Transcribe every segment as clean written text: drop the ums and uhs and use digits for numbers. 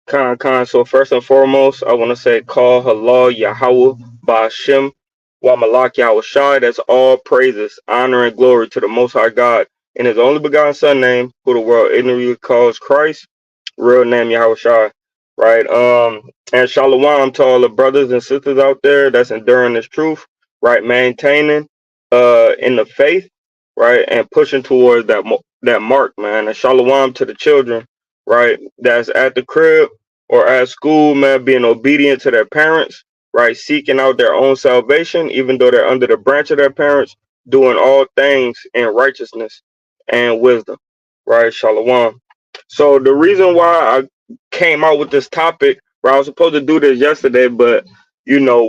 Khan. So first and foremost, I want to say call halal Yahweh Ba'ashem wa Malak Yahweh Shai. That's all praises, honor, and glory to the Most High God in His only begotten Son name, who the world ignorantly calls Christ, real name Yahweh Shai. Right. And shalom to all the brothers and sisters out there that's enduring this truth. Right. Maintaining in the faith. Right. And pushing towards that mark, man. And shalom to the children. Right. That's at the crib or at school, man, being obedient to their parents, right? Seeking out their own salvation, even though they're under the branch of their parents, doing all things in righteousness and wisdom, right? Shalom. So the reason why I came out with this topic, right, I was supposed to do this yesterday, but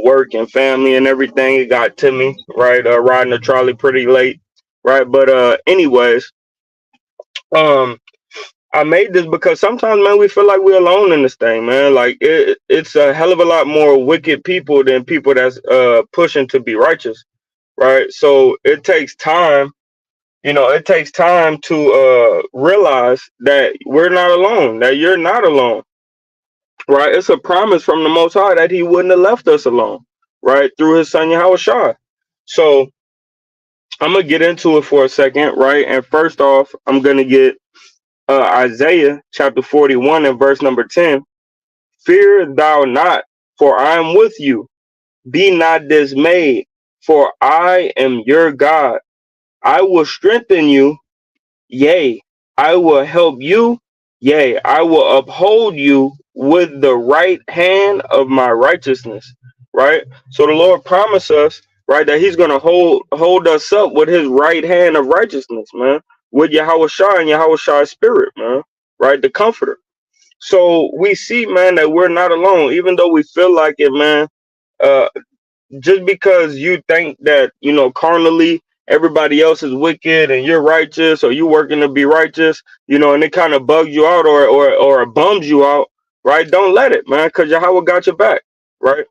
work and family and everything, it got to me, right? Riding the trolley pretty late, right? But anyways, um, I made this because sometimes, man, we feel like we're alone in this thing, man. Like it's a hell of a lot more wicked people than people that's pushing to be righteous, right? So it takes time, it takes time to realize that we're not alone, that you're not alone, right? It's a promise from the Most High that He wouldn't have left us alone, right? Through His Son Yahweh Shai. So I'm gonna get into it for a second, right? And first off, I'm gonna get Isaiah chapter 41 and verse number 10. Fear thou not, for I am with you. Be not dismayed, for I am your God. I will strengthen you, yea, I will help you, yea, I will uphold you with the right hand of my righteousness. Right? So the Lord promised us, right, that He's gonna hold us up with His right hand of righteousness, man, with Yahweh Shai and Yahweh Shai's spirit, man, right? The comforter. So we see, man, that we're not alone, even though we feel like it, man. Uh, just because you think that carnally everybody else is wicked and you're righteous, or you working to be righteous, and it kind of bugs you out, or bums you out, right? Don't let it, man, because Yahweh got your back, right?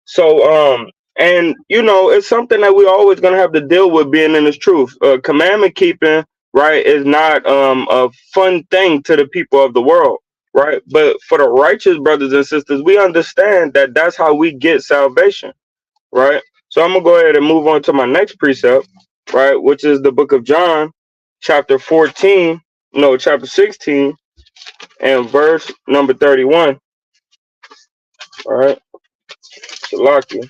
So and it's something that we always gonna have to deal with being in this truth. Commandment keeping, right, is not a fun thing to the people of the world, right? But for the righteous brothers and sisters, we understand that that's how we get salvation, right? So I'm gonna go ahead and move on to my next precept, right, which is the book of John, chapter 14, no, chapter 16, and verse number 31. All right, Salaki.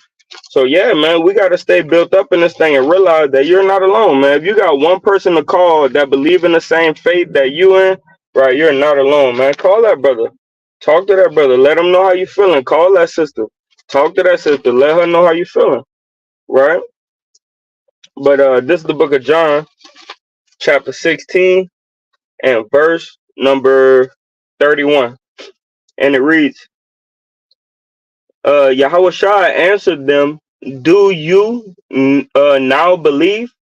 So yeah, man, we gotta stay built up in this thing and realize that you're not alone, man. If you got one person to call that believe in the same faith that you in, right, you're not alone, man. Call that brother. Talk to that brother. Let him know how you feeling. Call that sister. Talk to that sister. Let her know how you feeling. Right? But this is the book of John, chapter 16, and verse number 31. And it reads, Yahweh Shai answered them, do you now believe?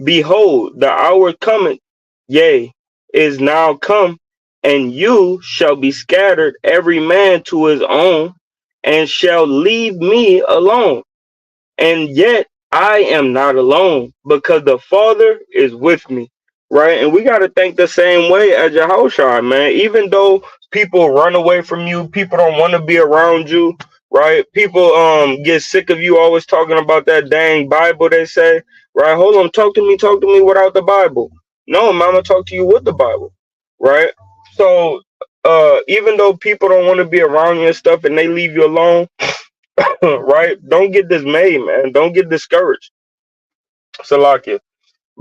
Behold, the hour cometh, yea, is now come, and you shall be scattered every man to his own, and shall leave me alone. And yet I am not alone, because the Father is with me. Right? And we got to think the same way as Yahushua, man. Even though people run away from you, people don't want to be around you, right? People get sick of you always talking about that dang Bible, they say, right? Hold on, talk to me without the Bible. No, mama, talk to you with the Bible, right? So even though people don't want to be around you and stuff and they leave you alone, right? Don't get dismayed, man. Don't get discouraged, Salakia,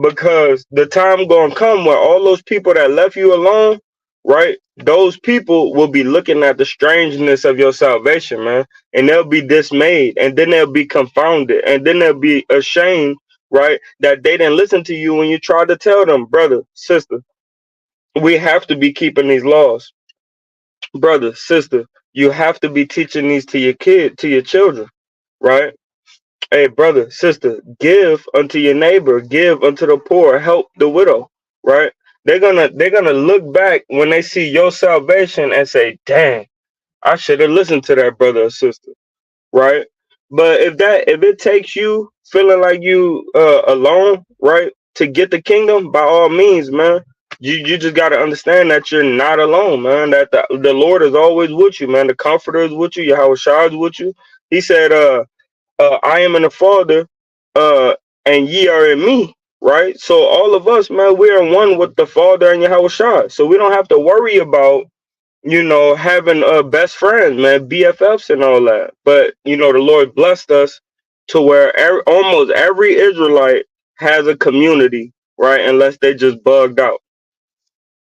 because the time gonna come where all those people that left you alone, right? Those people will be looking at the strangeness of your salvation, man, and they'll be dismayed, and then they'll be confounded, and then they'll be ashamed, right? That they didn't listen to you when you tried to tell them, brother, sister, we have to be keeping these laws, brother, sister. You have to be teaching these to your to your children, right? Hey, brother, sister, give unto your neighbor, give unto the poor, help the widow, right? They're gonna look back when they see your salvation and say, "Dang, I should have listened to that brother or sister." Right? But if it takes you feeling like you alone, right, to get the kingdom, by all means, man. You just gotta understand that you're not alone, man. That the Lord is always with you, man. The Comforter is with you. Yahweh Shai is with you. He said, I am in the Father, uh, and ye are in me." Right? So all of us, man, we are one with the Father and Yahweh Shai. So we don't have to worry about having best friends, man, BFFs and all that. But the Lord blessed us to where almost every Israelite has a community, right? Unless they just bugged out,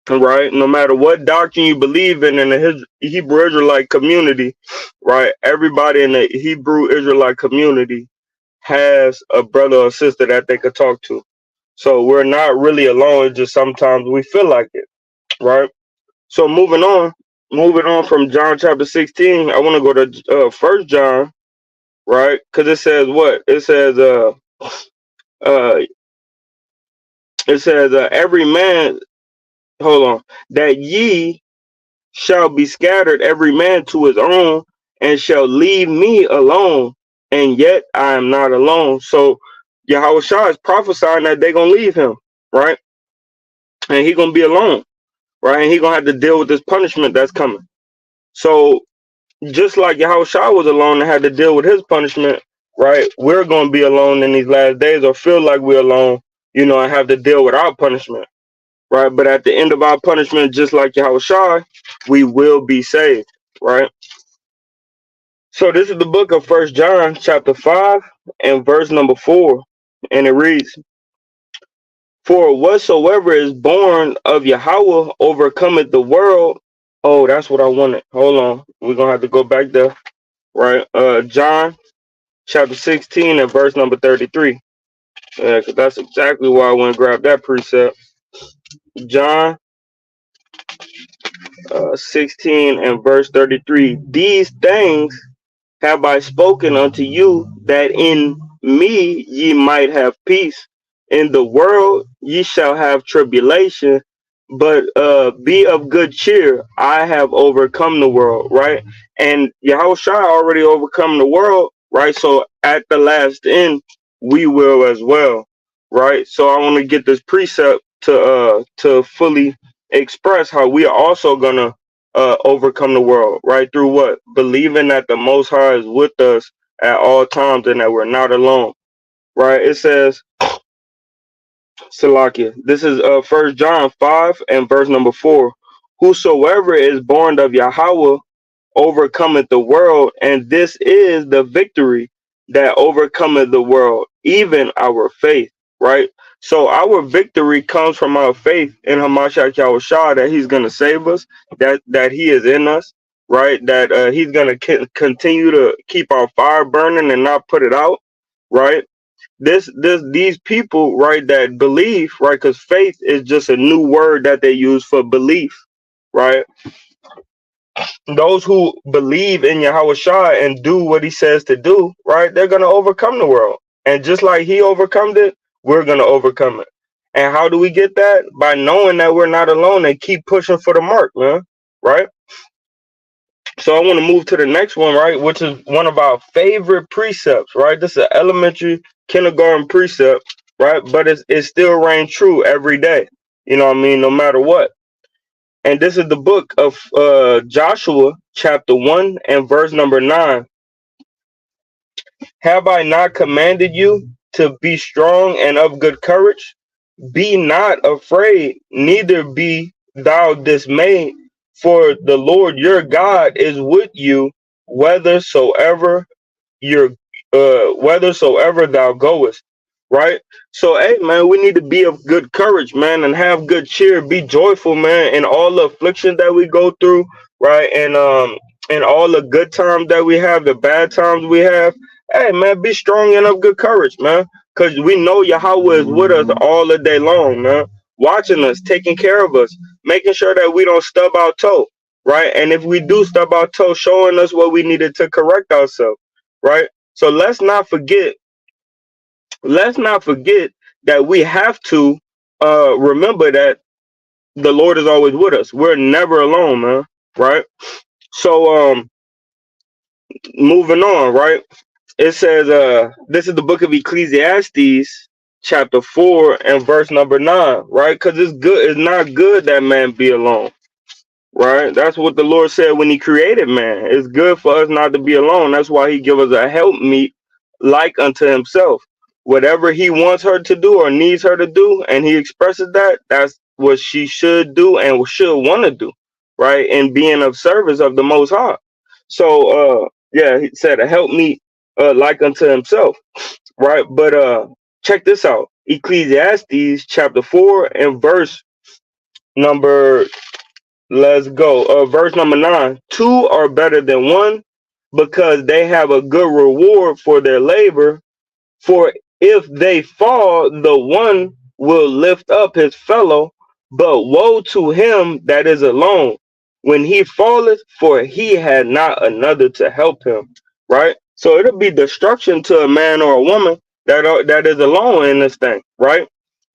right? No matter what doctrine you believe in the Hebrew Israelite community, right? Everybody in the Hebrew Israelite community has a brother or sister that they could talk to. So we're not really alone. It's just sometimes we feel like it, right? So moving on from John chapter 16, I want to go to First John, right? Because it says what? Uh, it says every man, hold on, that ye shall be scattered, every man to his own, and shall leave me alone, and yet I am not alone. So Yahweh Shah is prophesying that they're gonna leave him, right? And he gonna be alone, right? And he gonna have to deal with this punishment that's coming. So just like Yahushua was alone and had to deal with his punishment, right? We're going to be alone in these last days, or feel like we're alone, and have to deal with our punishment, right? But at the end of our punishment, just like Yahushua, we will be saved, right? So this is the book of First John, chapter 5, and verse number 4, and it reads, "For whatsoever is born of Yahweh overcometh the world." Oh, that's what I wanted. Hold on, we're gonna have to go back there, right? John chapter 16 and verse number 33. Because that's exactly why I went and grabbed that precept. John 16 and verse 33. "These things have I spoken unto you, that in me ye might have peace. In the world ye shall have tribulation, but be of good cheer. I have overcome the world," right? And Yahushua already overcome the world, right? So at the last end, we will as well, right? So I want to get this precept to fully express how we are also gonna overcome the world, right? Through what? Believing that the Most High is with us at all times and that we're not alone, right? It says, Salakia, this is First John 5 and verse number 4. "Whosoever is born of Yahweh overcometh the world, and this is the victory that overcometh the world, even our faith," right? So our victory comes from our faith in Hamashiach Yahushua, that he's going to save us, that he is in us, right? That he's going to continue to keep our fire burning and not put it out, right? These people, right, that believe, right, because faith is just a new word that they use for belief, right? Those who believe in Yahweh Shai and do what he says to do, right, they're going to overcome the world. And just like he overcome it, we're going to overcome it. And how do we get that? By knowing that we're not alone and keep pushing for the mark, man, right? So I want to move to the next one, right, which is one of our favorite precepts, right? This is an elementary kindergarten precept, right? But it still reigns true every day. You know what I mean? No matter what. And this is the book of Joshua, chapter 1 and verse number 9. "Have I not commanded you to be strong and of good courage? Be not afraid, neither be thou dismayed, for the Lord your God is with you, whithersoever your whithersoever thou goest," right? So hey man, we need to be of good courage, man, and have good cheer, be joyful, man, in all the affliction that we go through, right? And all the good times that we have, the bad times we have. Hey man, be strong and of good courage, man, because we know Yahweh is with us all the day long, man, watching us, taking care of us, making sure that we don't stub our toe, right? And if we do stub our toe, showing us what we needed to correct ourselves, right? So let's not forget that we have to remember that the Lord is always with us. We're never alone, man. Right? So moving on, right? It says this is the book of Ecclesiastes, chapter 4 and verse number 9, right? Because it's not good that man be alone. Right? That's what the Lord said when he created man. It's good for us not to be alone. That's why he give us a helpmeet like unto himself. Whatever he wants her to do or needs her to do, and he expresses that, that's what she should do and should want to do, right? And being of service of the Most High. So, yeah, he said a helpmeet like unto himself, right? But check this out. Ecclesiastes chapter 4 and verse number let's go. Verse number 9. Two are better than one because they have a good reward for their labor. For if they fall, the one will lift up his fellow, but woe to him that is alone when he falleth, for he had not another to help him. Right? So it'll be destruction to a man or a woman that is alone in this thing, right?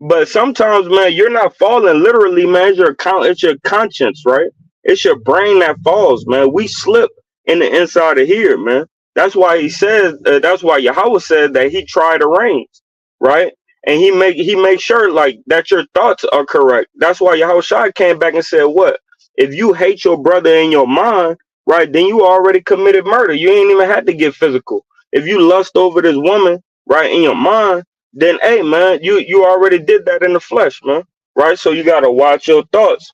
But sometimes, man, you're not falling literally, man. It's your conscience, right? It's your brain that falls, man. We slip in the inside of here, man. That's why he says. That's why Yahweh said that he tried the reins, right? And he make sure like that your thoughts are correct. That's why Yahweh Shai came back and said, "What if you hate your brother in your mind, right? Then you already committed murder. You ain't even had to get physical. If you lust over this woman, right, in your mind, then hey, man, you already did that in the flesh, man, right? So you gotta watch your thoughts.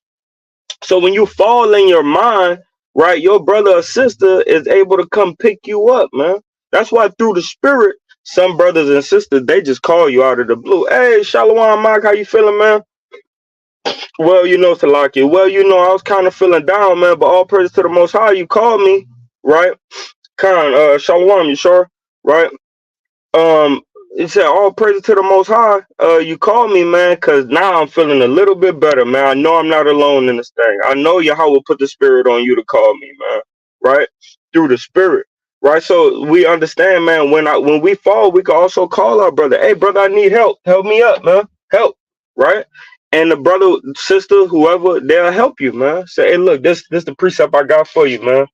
So when you fall in your mind, right, your brother or sister is able to come pick you up, man. That's why through the spirit, some brothers and sisters they just call you out of the blue. Hey, Shalom, Mike, how you feeling, man? Well, Salaki. Well, I was kind of feeling down, man. But all praise to the Most High. You called me, right? Khan, Shalom, you sure? Right? um it said all praise to the Most High. You called me, man, because now I'm feeling a little bit better, man. I know I'm not alone in this thing. I know Yahweh put the spirit on you to call me, man, right? Through the spirit, right? So we understand, man, when we fall, we can also call our brother. Hey, brother, I need help me up, man. Help, right? And the brother, sister, whoever, they'll help you, man. Say, hey, look, this the precept I got for you, man.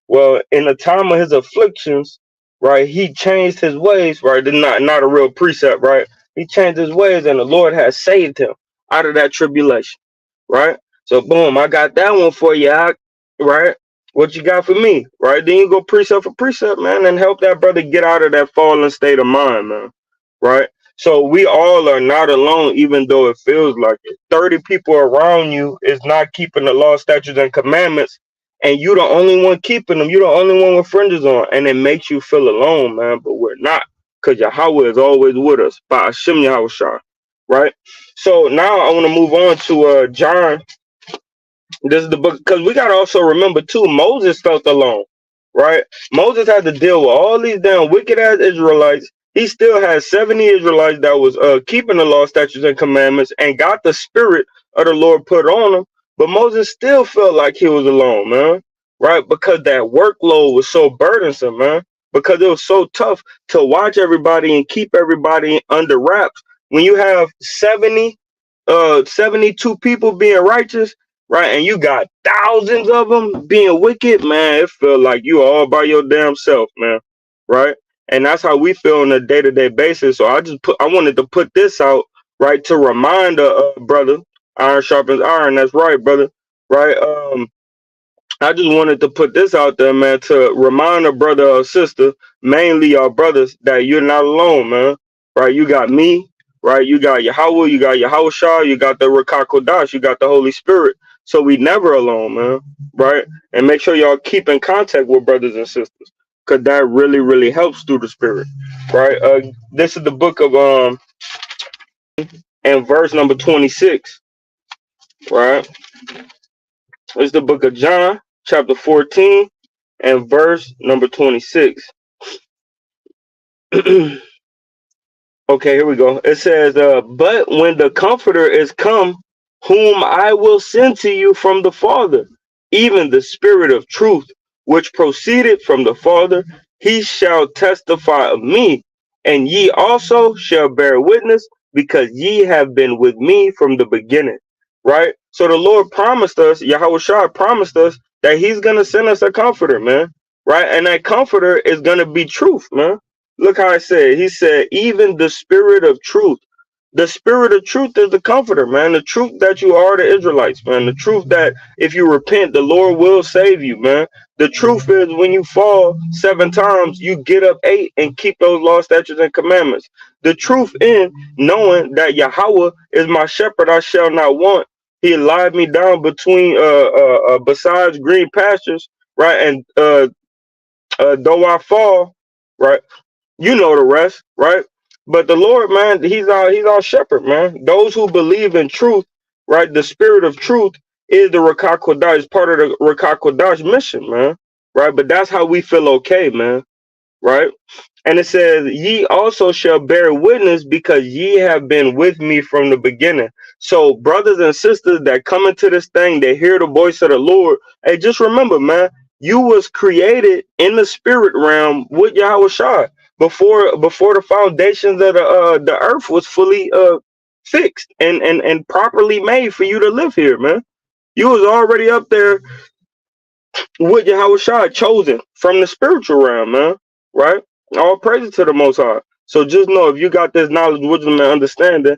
Well, in the time of his afflictions, right, he changed his ways, right? Not a real precept, right? He changed his ways, and the Lord has saved him out of that tribulation, right? So, boom, I got that one for you, right? What you got for me, right? Then you go precept for precept, man, and help that brother get out of that fallen state of mind, man, right? So we all are not alone, even though it feels like it. 30 people around you is not keeping the law, statutes, and commandments, and you the only one keeping them. You the only one with fringes on, and it makes you feel alone, man. But we're not, because Yahweh is always with us by Hashem Yahweh Shai, right? So now I want to move on to John. This is the book, because we got to also remember too, Moses felt alone, right? Moses had to deal with all these damn wicked ass Israelites. He still had 70 Israelites that was keeping the law, statutes, and commandments, and got the spirit of the Lord put on them. But Moses still felt like he was alone, man, right? Because that workload was so burdensome, man. Because it was so tough to watch everybody and keep everybody under wraps. When you have 72 people being righteous, right, and you got thousands of them being wicked, man, it feel like you are all by your damn self, man, right? And that's how we feel on a day-to-day basis. So I wanted to put this out, right, to remind brother, iron sharpens iron. That's right, brother, right? I just wanted to put this out there, man, to remind a brother or sister, mainly our brothers, that you're not alone, man. Right? You got me, right? You got Yahweh, you got Yahweh Shah, you got the Rakak Kodash, you got the Holy Spirit. So we never alone, man. Right? And make sure y'all keep in contact with brothers and sisters, because that really, really helps through the spirit. Right? This is the book of and verse number 26. Right? It's the book of John, chapter 14, and verse number 26. Okay, here we go. It says, but when the Comforter is come, whom I will send to you from the Father, even the Spirit of truth, which proceeded from the Father, he shall testify of me, and ye also shall bear witness, because ye have been with me from the beginning. right? So the Lord promised us, Yahweh Shah promised us that He's gonna send us a comforter, man, right? And that comforter is gonna be truth, man. Look how I said. He said, even the Spirit of truth. The Spirit of truth is the comforter, man. The truth that you are the Israelites, man. The truth that if you repent, the Lord will save you, man. The truth is when you fall 7 times, you get up 8 and keep those law, statutes, and commandments. The truth in knowing that Yahweh is my shepherd, I shall not want. He lied me down between besides green pastures, right? And though I fall, right? You know the rest, right? But the Lord, man, he's our shepherd, man. Those who believe in truth, right? The Spirit of truth is the Rakah Kodash, is part of the Rakah Kodash mission, man. Right? But that's how we feel okay, man. Right? And it says, ye also shall bear witness because ye have been with me from the beginning. So, brothers and sisters that come into this thing, they hear the voice of the Lord. Hey, just remember, man, you was created in the spirit realm with Yahweh Shai before the foundations of the earth was fully fixed and properly made for you to live here, man. You was already up there with Yahweh Shai, chosen from the spiritual realm, man. Right? All praises to the Most High. So just know if you got this knowledge, wisdom, and understanding,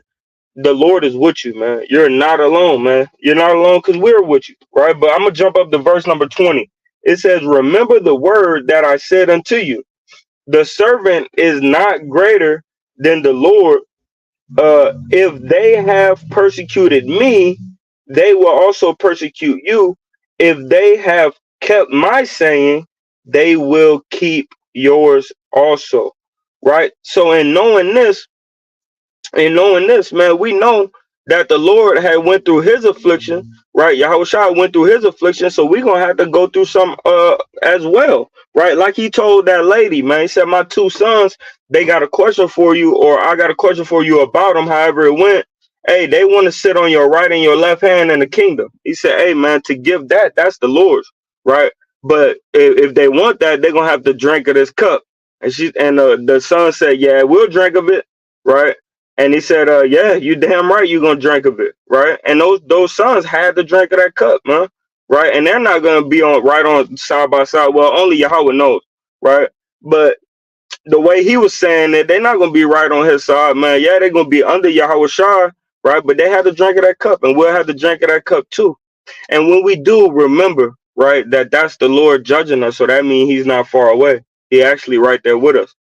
the Lord is with you, man. You're not alone, man. You're not alone because we're with you, right? But I'm gonna jump up to verse number 20. It says, "Remember the word that I said unto you. The servant is not greater than the Lord. If they have persecuted me, they will also persecute you. If they have kept my saying, they will keep yours also." Right? So in knowing this, man, we know that the Lord had went through his affliction, right? Yahweh Shai went through his affliction, so we're gonna have to go through some as well, right? Like he told that lady, man, he said, my 2 sons, they got a question for you, or I got a question for you about them, however it went. Hey, they want to sit on your right and your left hand in the kingdom. He said, hey man, to give that's the Lord's, right? But if they want that, they're gonna have to drink of this cup. And the son said, yeah, we'll drink of it, right? And he said, yeah, you damn right you're gonna drink of it, right? And those sons had to drink of that cup, man. Right? And they're not gonna be on side by side. Well, only Yahweh knows, right? But the way he was saying it, they're not gonna be right on his side, man. Yeah, they're gonna be under Yahweh Shai, right? But they had to drink of that cup, and we'll have to drink of that cup too. And when we do, remember, right, that's the Lord judging us. So that means he's not far away. He actually right there with us,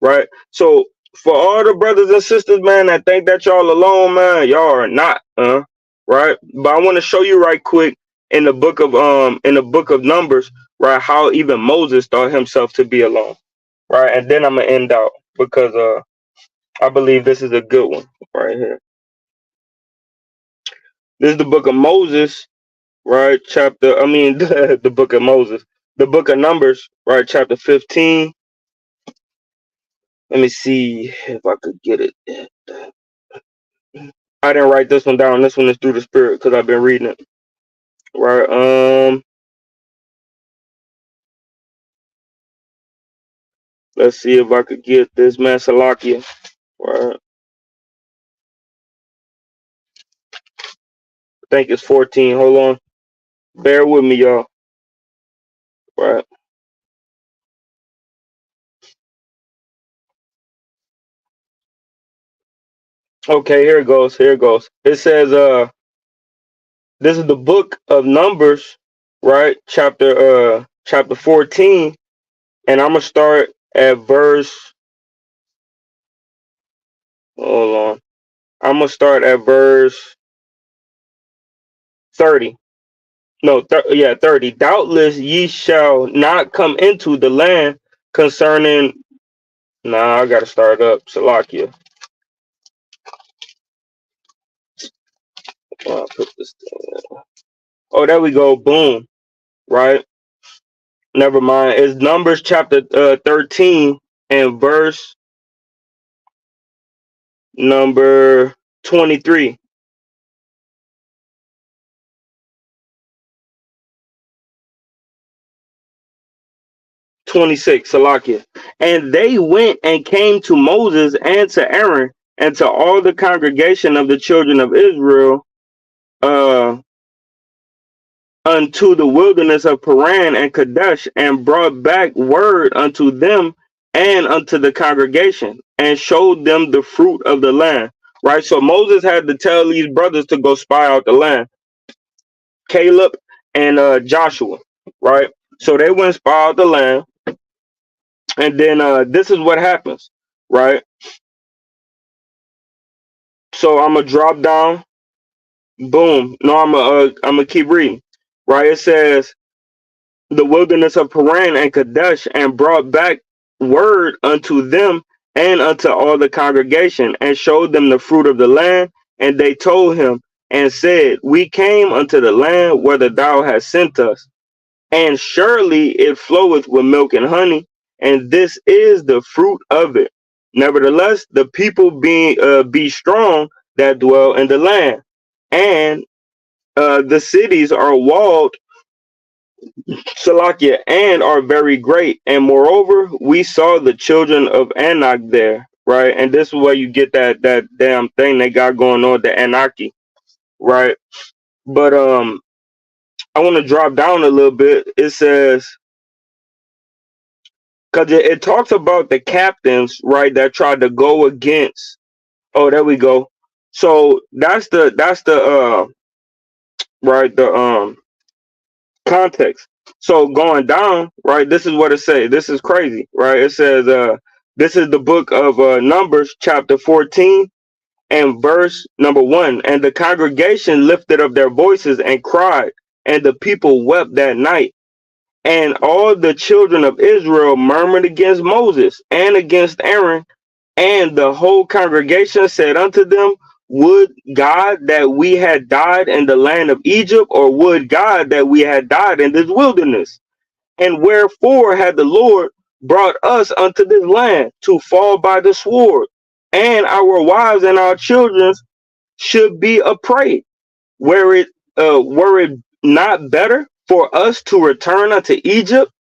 right? So for all the brothers and sisters, man, that think that y'all alone, man, y'all are not, right? But I want to show you right quick in the book of Numbers, right, how even Moses thought himself to be alone, right? And then I'm gonna end out because I believe this is a good one right here. This is the book of Moses, right? The book of Moses, the book of Numbers, right? Chapter 15. Let me see if I could get it. I didn't write this one down. This one is through the spirit because I've been reading it. Right. Let's see if I could get this, man. Salakia. Right. I think it's 14. Hold on. Bear with me, y'all. Right. Okay, here it goes. Here it goes. It says, this is the book of Numbers, right? Chapter 14. And I'm gonna start at verse, hold on. I'm gonna start at verse 30. No, 30. Doubtless ye shall not come into the land concerning. Nah, I gotta start up. Salakia. I'll put this thing. Oh, there we go. Boom. Right. Never mind. It's Numbers chapter 13 and verse number 23. 26. Salakia. And they went and came to Moses and to Aaron and to all the congregation of the children of Israel uh, unto the wilderness of Paran and Kadesh, and brought back word unto them and unto the congregation, and showed them the fruit of the land. Right? So Moses had to tell these brothers to go spy out the land, Caleb and Joshua. Right? So they went spy out the land, and then this is what happens. Right? So I'm gonna drop down. Boom. No, I'm gonna keep reading. Right? It says the wilderness of Paran and Kadesh, and brought back word unto them and unto all the congregation, and showed them the fruit of the land. And they told him and said, we came unto the land whither thou hast sent us, and surely it floweth with milk and honey, and this is the fruit of it. Nevertheless, the people be strong that dwell in the land, and the cities are walled, Salakia, and are very great. And moreover, we saw the children of Anak there, right? And this is where you get that damn thing they got going on, the Anarchy, right? But I want to drop down a little bit. It says, because it talks about the captains, right, that tried to go against. Oh, there we go. So that's the right, the context. So going down, right, this is what it says. This is crazy, right? It says this is the book of Numbers, chapter 14 and verse number 1. And the congregation lifted up their voices and cried, and the people wept that night. And all the children of Israel murmured against Moses and against Aaron, and the whole congregation said unto them, would God that we had died in the land of Egypt, or would God that we had died in this wilderness? And wherefore had the Lord brought us unto this land to fall by the sword, and our wives and our children should be a prey? Were it not better for us to return unto Egypt?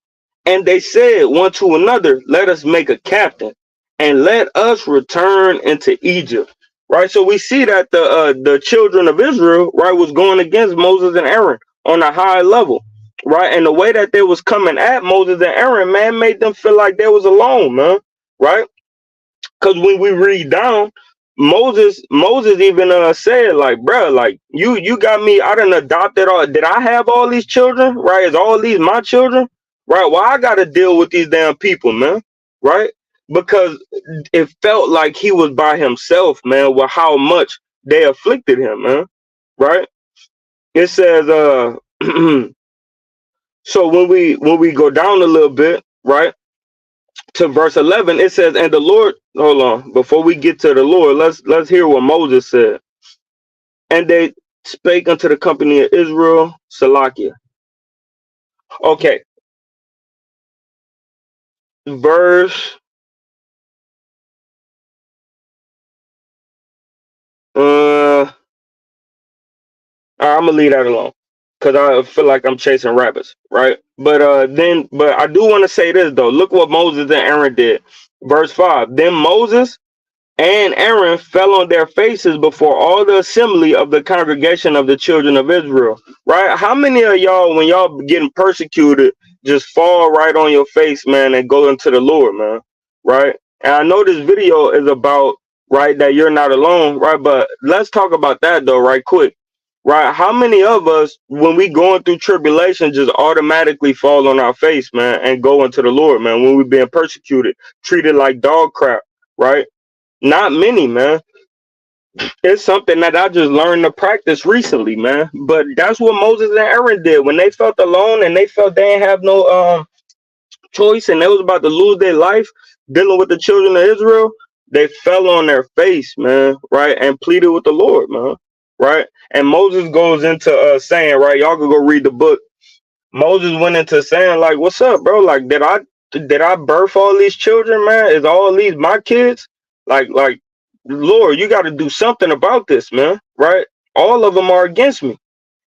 And they said one to another, let us make a captain, and let us return into Egypt. Right. So we see that the children of Israel, right, was going against Moses and Aaron on a high level. Right. And the way that they was coming at Moses and Aaron, man, made them feel like they was alone, man. Right. Because when we read down, Moses even said, like, bro, like you got me, I done adopted all, did I have all these children? Right? Is all these my children? Right? Why I gotta deal with these damn people, man? Right? Because it felt like he was by himself, man, with how much they afflicted him, man. Right? It says so when we go down a little bit, right, to verse 11, it says, and the Lord, hold on, before we get to the Lord, let's hear what Moses said. And they spake unto the company of Israel, Salakia. Okay, verse I'm gonna leave that alone because I feel like I'm chasing rabbits, right? But I do want to say this though. Look what Moses and Aaron did. Verse 5. Then Moses and Aaron fell on their faces before all the assembly of the congregation of the children of Israel. Right? How many of y'all, when y'all getting persecuted, just fall right on your face, man, and go into the Lord, man? Right? And I know this video is about, right, that you're not alone, right? But let's talk about that though, right quick. Right? How many of us, when we going through tribulation, just automatically fall on our face, man, and go into the Lord, man, when we're being persecuted, treated like dog crap, right? Not many, man. It's something that I just learned to practice recently, man. But that's what Moses and Aaron did when they felt alone and they felt they didn't have no choice and they was about to lose their life dealing with the children of Israel. They fell on their face, man, right, and pleaded with the Lord, man, right. And Moses goes into saying, right, y'all can go read the book. Moses went into saying, like, what's up, bro? Like, did I birth all these children, man? Is all these my kids? Like, Lord, you got to do something about this, man. Right? All of them are against me.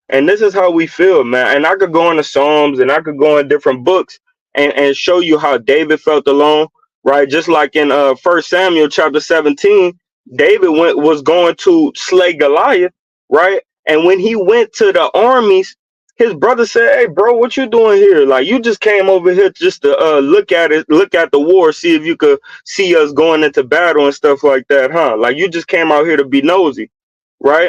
And this is how we feel, man. And I could go into Psalms and I could go in different books and show you how David felt alone, right? Just like in 1 Samuel chapter 17, David was going to slay Goliath, right? And when he went to the armies, his brother said, "Hey, bro, what you doing here? Like, you just came over here just to look at it, look at the war, see if you could see us going into battle and stuff like that, huh? Like, you just came out here to be nosy, right?"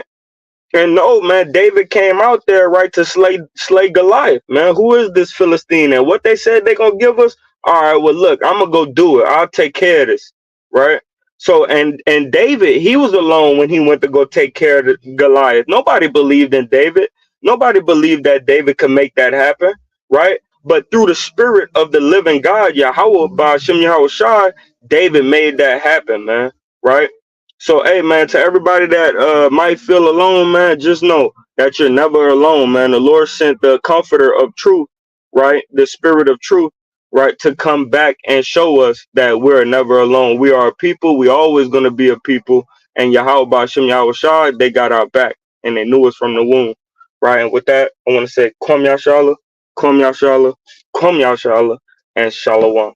And no, man, David came out there, right, to slay Goliath, man. Who is this Philistine? And what they said they gonna give us? All right, well, look, I'm gonna go do it. I'll take care of this, right? So, and David, he was alone when he went to go take care of Goliath. Nobody believed in David. Nobody believed that David could make that happen, right? But through the spirit of the living God, Yahweh, Ba'ashem Yahweh Shai, David made that happen, man, right? So, hey, man, to everybody that might feel alone, man, just know that you're never alone, man. The Lord sent the comforter of truth, right? The spirit of truth, right? To come back and show us that we're never alone. We are a people. We always going to be a people. And Yahweh Ba'ashem Yahweh Shai, they got our back and they knew us from the womb, right? And with that, I want to say, Kwam Yashala, Kwam Yashala, Kwam Yashala, and Shalom.